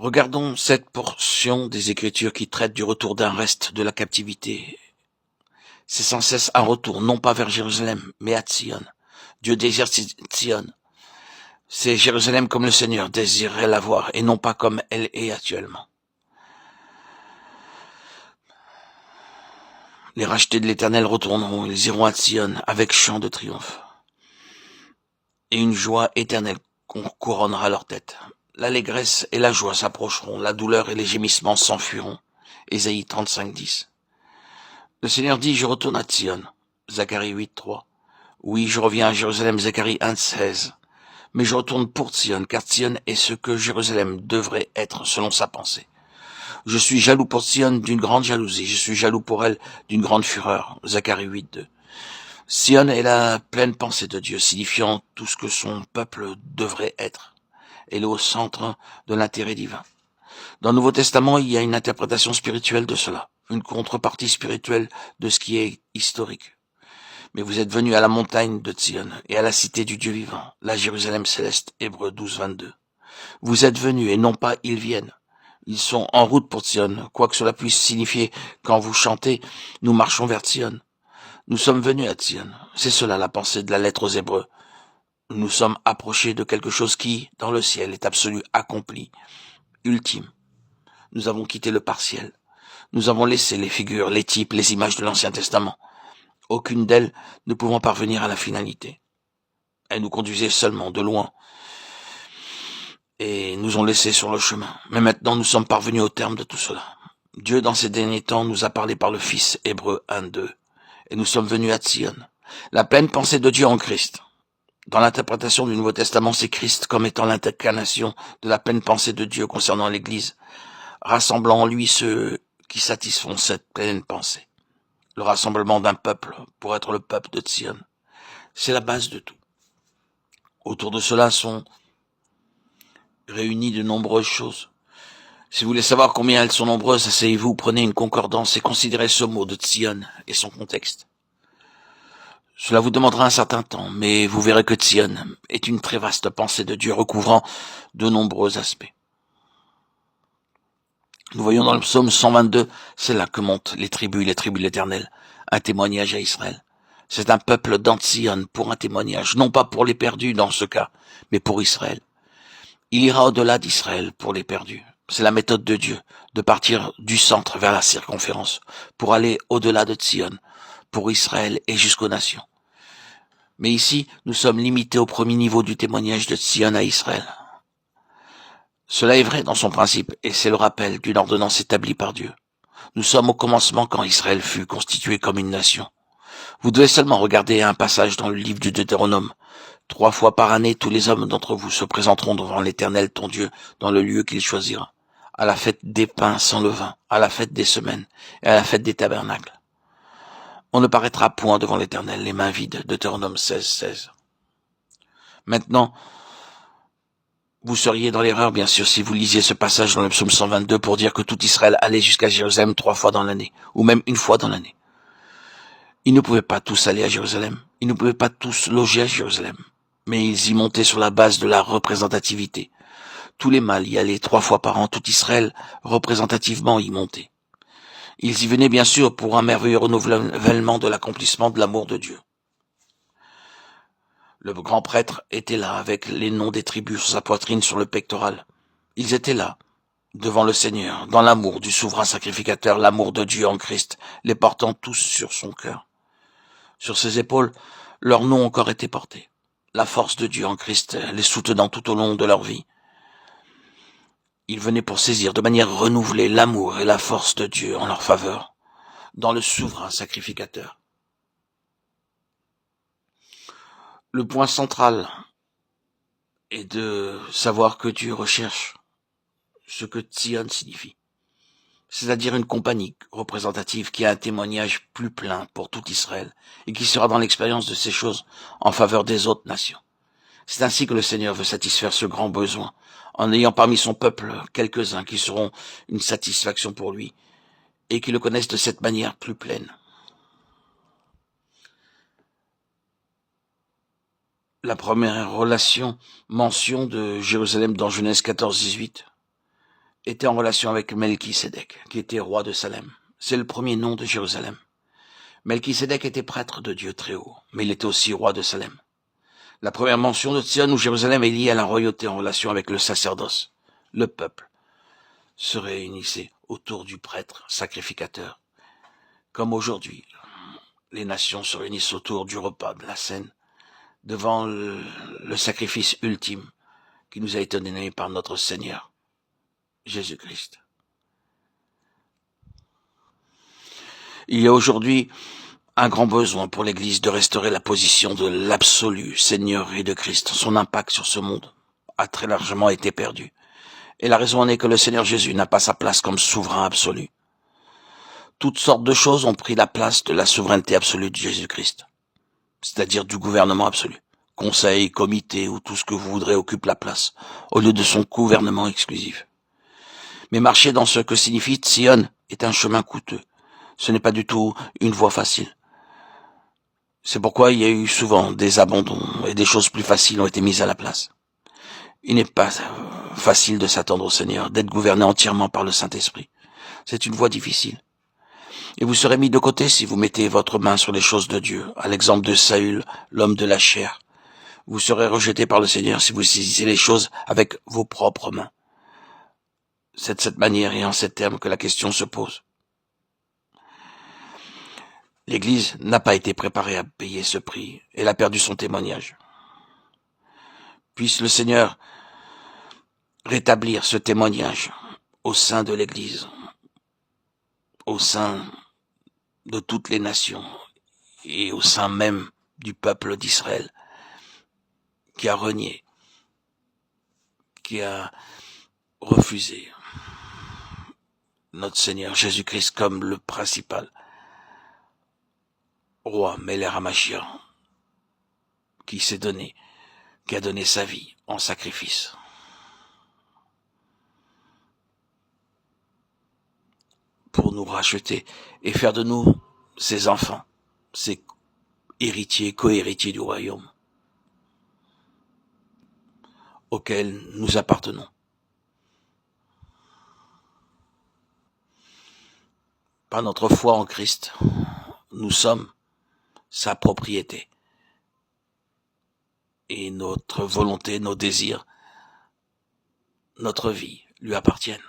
Regardons cette portion des Écritures qui traite du retour d'un reste de la captivité. C'est sans cesse un retour, non pas vers Jérusalem, mais à Sion. Dieu désire Sion. C'est Jérusalem comme le Seigneur désirerait la voir, et non pas comme elle est actuellement. Les rachetés de l'Éternel retourneront, ils iront à Sion avec chant de triomphe. Et une joie éternelle couronnera leur tête. L'allégresse et la joie s'approcheront, la douleur et les gémissements s'enfuiront. Ésaïe 35:10. Le Seigneur dit, je retourne à Sion. Zacharie 8:3. Oui, je reviens à Jérusalem, Zacharie 1:16. Mais je retourne pour Sion, car Sion est ce que Jérusalem devrait être selon sa pensée. Je suis jaloux pour Sion d'une grande jalousie, je suis jaloux pour elle d'une grande fureur. Zacharie 8:2. Sion est la pleine pensée de Dieu, signifiant tout ce que son peuple devrait être. Elle est au centre de l'intérêt divin. Dans le Nouveau Testament, il y a une interprétation spirituelle de cela, une contrepartie spirituelle de ce qui est historique. Mais vous êtes venus à la montagne de Sion et à la cité du Dieu vivant, la Jérusalem céleste, Hébreux 12:22. Vous êtes venus et non pas ils viennent. Ils sont en route pour Sion, quoi que cela puisse signifier quand vous chantez, nous marchons vers Sion. Nous sommes venus à Sion. C'est cela la pensée de la lettre aux Hébreux. Nous sommes approchés de quelque chose qui, dans le ciel, est absolu, accompli, ultime. Nous avons quitté le partiel. Nous avons laissé les figures, les types, les images de l'Ancien Testament. Aucune d'elles ne pouvant parvenir à la finalité. Elles nous conduisaient seulement de loin et nous ont laissés sur le chemin. Mais maintenant, nous sommes parvenus au terme de tout cela. Dieu, dans ces derniers temps, nous a parlé par le Fils, Hébreux 1:2, et nous sommes venus à Sion. La pleine pensée de Dieu en Christ. Dans l'interprétation du Nouveau Testament, c'est Christ comme étant l'incarnation de la pleine pensée de Dieu concernant l'Église, rassemblant en lui ceux qui satisfont cette pleine pensée. Le rassemblement d'un peuple pour être le peuple de Sion. C'est la base de tout. Autour de cela sont réunies de nombreuses choses. Si vous voulez savoir combien elles sont nombreuses, asseyez-vous, prenez une concordance et considérez ce mot de Sion et son contexte. Cela vous demandera un certain temps, mais vous verrez que Sion est une très vaste pensée de Dieu recouvrant de nombreux aspects. Nous voyons dans le psaume 122, c'est là que montent les tribus de l'Éternel, un témoignage à Israël. C'est un peuple d'Sion pour un témoignage, non pas pour les perdus dans ce cas, mais pour Israël. Il ira au-delà d'Israël pour les perdus. C'est la méthode de Dieu, de partir du centre vers la circonférence, pour aller au-delà de Sion, pour Israël et jusqu'aux nations. Mais ici, nous sommes limités au premier niveau du témoignage de Sion à Israël. Cela est vrai dans son principe, et c'est le rappel d'une ordonnance établie par Dieu. Nous sommes au commencement quand Israël fut constitué comme une nation. Vous devez seulement regarder un passage dans le livre du Deutéronome. 3 fois par année, tous les hommes d'entre vous se présenteront devant l'Éternel ton Dieu dans le lieu qu'il choisira, à la fête des pains sans levain, à la fête des semaines et à la fête des tabernacles. On ne paraîtra point devant l'Éternel les mains vides. Deutéronome 16:16. Maintenant, vous seriez dans l'erreur, bien sûr, si vous lisiez ce passage dans le psaume 122 pour dire que tout Israël allait jusqu'à Jérusalem 3 fois dans l'année, ou même une fois dans l'année. Ils ne pouvaient pas tous aller à Jérusalem. Ils ne pouvaient pas tous loger à Jérusalem. Mais ils y montaient sur la base de la représentativité. Tous les mâles y allaient 3 fois par an, tout Israël, représentativement, y montait. Ils y venaient bien sûr pour un merveilleux renouvellement de l'accomplissement de l'amour de Dieu. Le grand prêtre était là avec les noms des tribus sur sa poitrine, sur le pectoral. Ils étaient là, devant le Seigneur, dans l'amour du souverain sacrificateur, l'amour de Dieu en Christ, les portant tous sur son cœur. Sur ses épaules, leurs noms encore étaient portés. La force de Dieu en Christ les soutenant tout au long de leur vie. Ils venaient pour saisir de manière renouvelée l'amour et la force de Dieu en leur faveur, dans le souverain sacrificateur. Le point central est de savoir que Dieu recherche ce que Sion signifie, c'est-à-dire une compagnie représentative qui a un témoignage plus plein pour tout Israël et qui sera dans l'expérience de ces choses en faveur des autres nations. C'est ainsi que le Seigneur veut satisfaire ce grand besoin, en ayant parmi son peuple quelques-uns qui seront une satisfaction pour lui et qui le connaissent de cette manière plus pleine. La première mention de Jérusalem dans Genèse 14-18 était en relation avec Melchisédek, qui était roi de Salem. C'est le premier nom de Jérusalem. Melchisédek était prêtre de Dieu très haut, mais il était aussi roi de Salem. La première mention de Sion ou Jérusalem est liée à la royauté en relation avec le sacerdoce. Le peuple se réunissait autour du prêtre sacrificateur. Comme aujourd'hui, les nations se réunissent autour du repas de la scène, devant le sacrifice ultime qui nous a été donné par notre Seigneur, Jésus-Christ. Il y a aujourd'hui un grand besoin pour l'Église de restaurer la position de l'absolu Seigneur et de Christ. Son impact sur ce monde a très largement été perdu. Et la raison en est que le Seigneur Jésus n'a pas sa place comme souverain absolu. Toutes sortes de choses ont pris la place de la souveraineté absolue de Jésus-Christ, c'est-à-dire du gouvernement absolu. Conseil, comité ou tout ce que vous voudrez occupe la place, au lieu de son gouvernement exclusif. Mais marcher dans ce que signifie Sion est un chemin coûteux. Ce n'est pas du tout une voie facile. C'est pourquoi il y a eu souvent des abandons et des choses plus faciles ont été mises à la place. Il n'est pas facile de s'attendre au Seigneur, d'être gouverné entièrement par le Saint-Esprit. C'est une voie difficile. Et vous serez mis de côté si vous mettez votre main sur les choses de Dieu, à l'exemple de Saül, l'homme de la chair. Vous serez rejeté par le Seigneur si vous saisissez les choses avec vos propres mains. C'est de cette manière et en ces termes que la question se pose. L'Église n'a pas été préparée à payer ce prix. Elle a perdu son témoignage. Puisse le Seigneur rétablir ce témoignage au sein de l'Église, au sein de toutes les nations et au sein même du peuple d'Israël qui a renié, qui a refusé notre Seigneur Jésus-Christ comme le principal roi Melech HaMashiach qui s'est donné, qui a donné sa vie en sacrifice. Pour nous racheter et faire de nous ses enfants, ses héritiers, co-héritiers du royaume auquel nous appartenons. Par notre foi en Christ, nous sommes sa propriété. Et notre volonté, nos désirs, notre vie lui appartiennent.